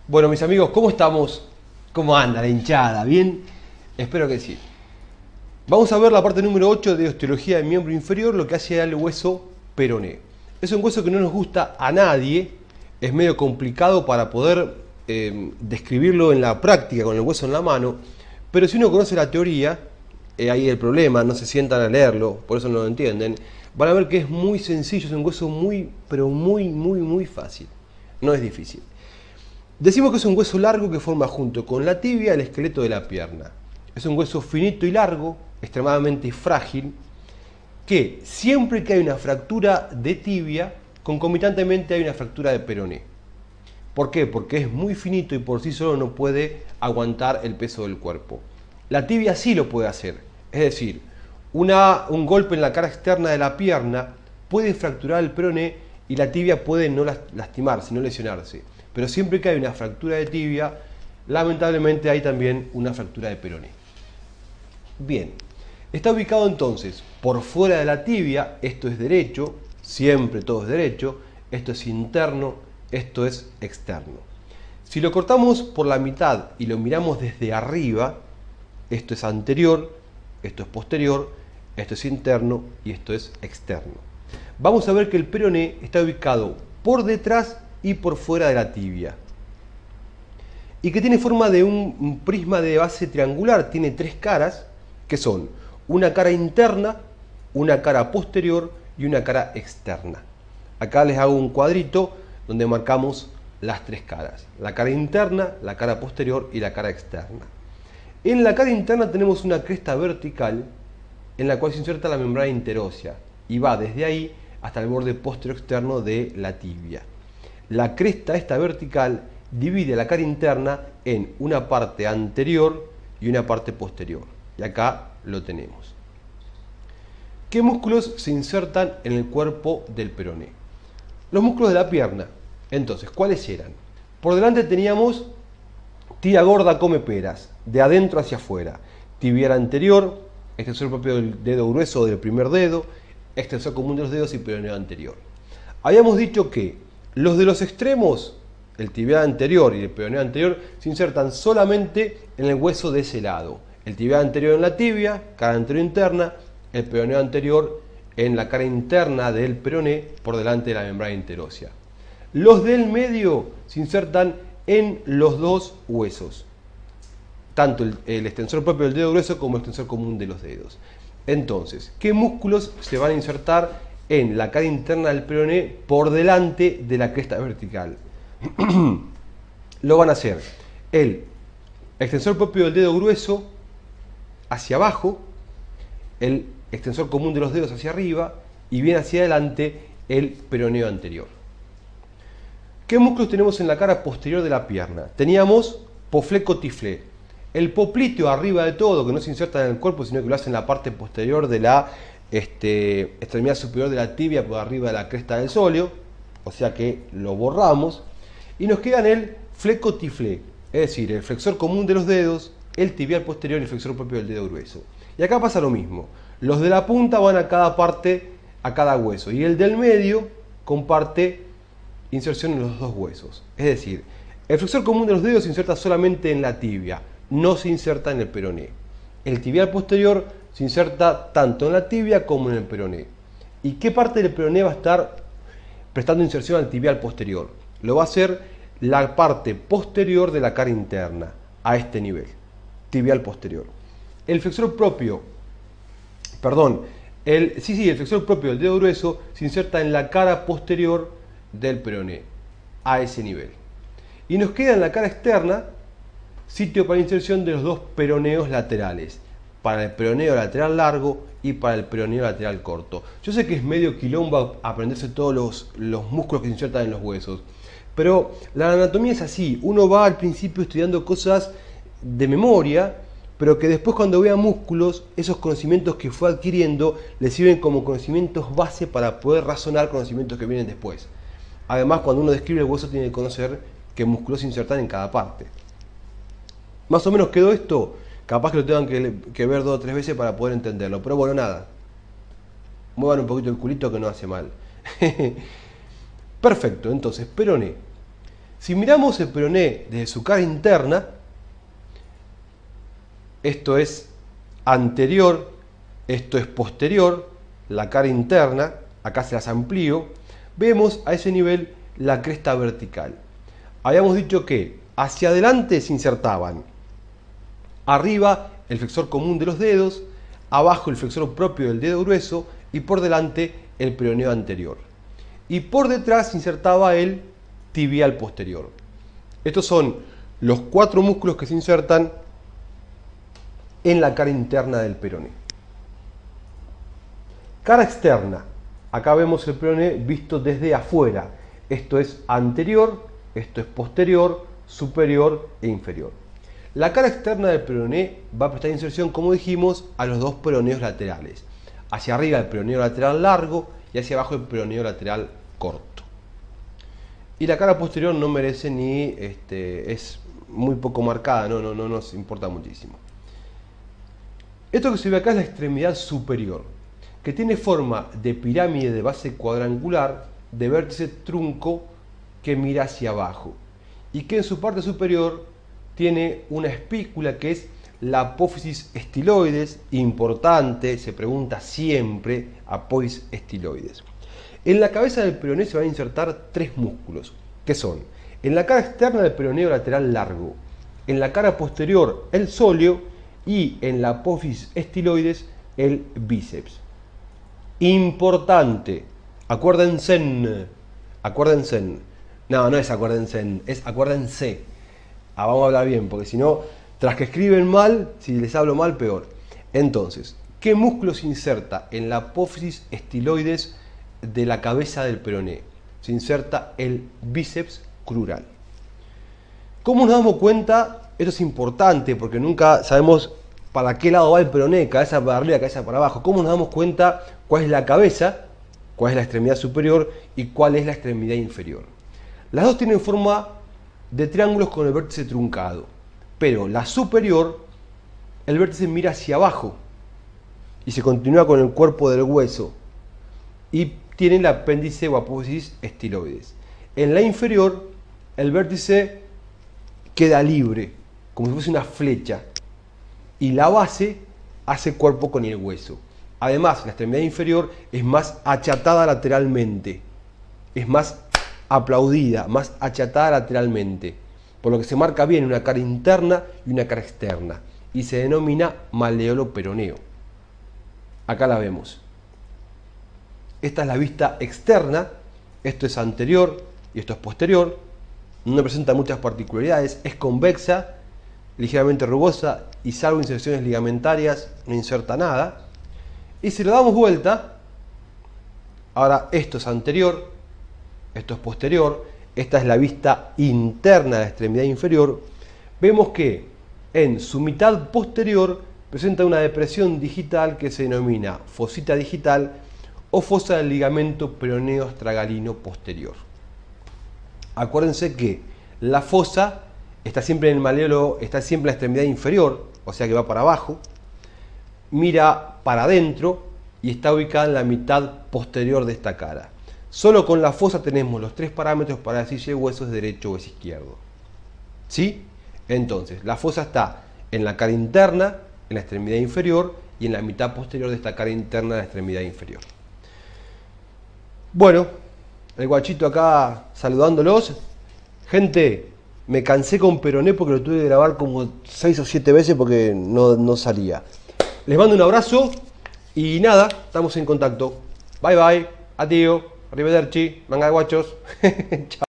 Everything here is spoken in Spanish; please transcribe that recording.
Bueno, mis amigos, ¿cómo estamos? ¿Cómo anda la hinchada? ¿Bien? Espero que sí. Vamos a ver la parte número 8 de osteología del miembro inferior, lo que hace al hueso peroné. Es un hueso que no nos gusta a nadie, es medio complicado para poder describirlo en la práctica con el hueso en la mano, pero si uno conoce la teoría, ahí el problema, no se sientan a leerlo, por eso no lo entienden, van a ver que es muy sencillo, es un hueso pero muy fácil, no es difícil. Decimos que es un hueso largo que forma junto con la tibia el esqueleto de la pierna. Es un hueso finito y largo, extremadamente frágil, que siempre que hay una fractura de tibia, concomitantemente hay una fractura de peroné. ¿Por qué? Porque es muy finito y por sí solo no puede aguantar el peso del cuerpo. La tibia sí lo puede hacer, es decir, un golpe en la cara externa de la pierna puede fracturar el peroné y la tibia puede no lastimarse, no lesionarse. Pero siempre que hay una fractura de tibia, lamentablemente hay también una fractura de peroné. Bien, está ubicado entonces por fuera de la tibia, esto es derecho, siempre todo es derecho, esto es interno, esto es externo. Si lo cortamos por la mitad y lo miramos desde arriba, esto es anterior, esto es posterior, esto es interno y esto es externo. Vamos a ver que el peroné está ubicado por detrás y por fuera de la tibia, y que tiene forma de un prisma de base triangular. Tiene tres caras, que son una cara interna, una cara posterior y una cara externa. Acá les hago un cuadrito donde marcamos las tres caras: la cara interna, la cara posterior y la cara externa. En la cara interna tenemos una cresta vertical en la cual se inserta la membrana interósea y va desde ahí hasta el borde posterior externo de la tibia. La cresta esta vertical divide la cara interna en una parte anterior y una parte posterior. Y acá lo tenemos. ¿Qué músculos se insertan en el cuerpo del peroné? Los músculos de la pierna. Entonces, ¿cuáles eran? Por delante teníamos tibia gorda come peras, de adentro hacia afuera. Tibial anterior, extensor propio del dedo grueso o del primer dedo, extensor común de los dedos y peroneo anterior. Habíamos dicho que los de los extremos, el tibial anterior y el peroneo anterior, se insertan solamente en el hueso de ese lado. El tibial anterior en la tibia, cara anterior interna, el peroneo anterior en la cara interna del peroné por delante de la membrana interósea. Los del medio se insertan en los dos huesos, tanto el extensor propio del dedo grueso como el extensor común de los dedos. Entonces, ¿qué músculos se van a insertar en la cara interna del peroné por delante de la cresta vertical? Lo van a hacer el extensor propio del dedo grueso hacia abajo, el extensor común de los dedos hacia arriba y bien hacia adelante el peroneo anterior. ¿Qué músculos tenemos en la cara posterior de la pierna? Teníamos pofleco-tiflé, el popliteo arriba de todo, que no se inserta en el cuerpo sino que lo hace en la parte posterior de la extremidad superior de la tibia por arriba de la cresta del sóleo, o sea que lo borramos y nos quedan el fleco-tiflé, es decir, el flexor común de los dedos, el tibial posterior y el flexor propio del dedo grueso. Y acá pasa lo mismo, los de la punta van a cada parte, a cada hueso, y el del medio comparte inserción en los dos huesos. Es decir, el flexor común de los dedos se inserta solamente en la tibia, no se inserta en el peroné. El tibial posterior se inserta tanto en la tibia como en el peroné. ¿Y qué parte del peroné va a estar prestando inserción al tibial posterior? Lo va a hacer la parte posterior de la cara interna, a este nivel, tibial posterior. El flexor propio, el flexor propio del dedo grueso se inserta en la cara posterior del peroné, a ese nivel. Y nos queda en la cara externa sitio para inserción de los dos peroneos laterales, para el peroneo lateral largo y para el peroneo lateral corto. Yo sé que es medio quilombo aprenderse todos los músculos que se insertan en los huesos, pero la anatomía es así. Uno va al principio estudiando cosas de memoria, pero que después cuando vea músculos, esos conocimientos que fue adquiriendo le sirven como conocimientos base para poder razonar conocimientos que vienen después. Además, cuando uno describe el hueso tiene que conocer qué músculos se insertan en cada parte. Más o menos quedó esto. Capaz que lo tengan que ver 2 o 3 veces para poder entenderlo. Pero bueno, nada. Muevan un poquito el culito que no hace mal. Perfecto, entonces, peroné. Si miramos el peroné desde su cara interna, esto es anterior, esto es posterior, la cara interna, acá se las amplío, vemos a ese nivel la cresta vertical. Habíamos dicho que hacia adelante se insertaban arriba el flexor común de los dedos, abajo el flexor propio del dedo grueso y por delante el peroneo anterior. Y por detrás se insertaba el tibial posterior. Estos son los 4 músculos que se insertan en la cara interna del peroné. Cara externa. Acá vemos el peroné visto desde afuera. Esto es anterior, esto es posterior, superior e inferior. La cara externa del peroné va a prestar inserción, como dijimos, a los 2 peroneos laterales. Hacia arriba el peroneo lateral largo y hacia abajo el peroneo lateral corto. Y la cara posterior no merece ni, es muy poco marcada, no nos importa muchísimo. Esto que se ve acá es la extremidad superior, que tiene forma de pirámide de base cuadrangular, de vértice trunco que mira hacia abajo, y que en su parte superior tiene una espícula que es la apófisis estiloides, importante, se pregunta siempre, apófisis estiloides. En la cabeza del peroné se van a insertar 3 músculos, que son, en la cara externa del peroneo lateral largo, en la cara posterior el sóleo y en la apófisis estiloides el bíceps. Importante, acuérdense, no es acuérdense, es acuérdense. Vamos a hablar bien, porque si no, tras que escriben mal, si les hablo mal, peor. Entonces, ¿qué músculo se inserta en la apófisis estiloides de la cabeza del peroné? Se inserta el bíceps crural. ¿Cómo nos damos cuenta? Esto es importante porque nunca sabemos para qué lado va el peroné, cabeza para arriba, cabeza para abajo. ¿Cómo nos damos cuenta cuál es la cabeza, cuál es la extremidad superior y cuál es la extremidad inferior? Las dos tienen forma de triángulos con el vértice truncado, pero la superior, el vértice mira hacia abajo y se continúa con el cuerpo del hueso y tiene el apéndice o apófisis estiloides. En la inferior, el vértice queda libre, como si fuese una flecha, y la base hace cuerpo con el hueso. Además, la extremidad inferior es más achatada lateralmente, es más aplaudida, más achatada lateralmente, por lo que se marca bien una cara interna y una cara externa, y se denomina maleolo peroneo. Acá la vemos. Esta es la vista externa, esto es anterior y esto es posterior, no presenta muchas particularidades, es convexa, ligeramente rugosa y salvo inserciones ligamentarias no inserta nada. Y si le damos vuelta, ahora esto es anterior, esto es posterior, esta es la vista interna de la extremidad inferior, vemos que en su mitad posterior presenta una depresión digital que se denomina fosita digital o fosa del ligamento peroneo astragalino posterior. Acuérdense que la fosa está siempre en el maleolo, está siempre en la extremidad inferior, o sea que va para abajo, mira para adentro y está ubicada en la mitad posterior de esta cara. Solo con la fosa tenemos los 3 parámetros para decir si el hueso es derecho o es izquierdo. ¿Sí? Entonces, la fosa está en la cara interna, en la extremidad inferior y en la mitad posterior de esta cara interna de la extremidad inferior. Bueno, el guachito acá saludándolos. Gente, me cansé con peroné porque lo tuve que grabar como 6 o 7 veces porque no salía. Les mando un abrazo y nada, estamos en contacto. Bye bye, adiós, arrivederci, manga de guachos. Chao.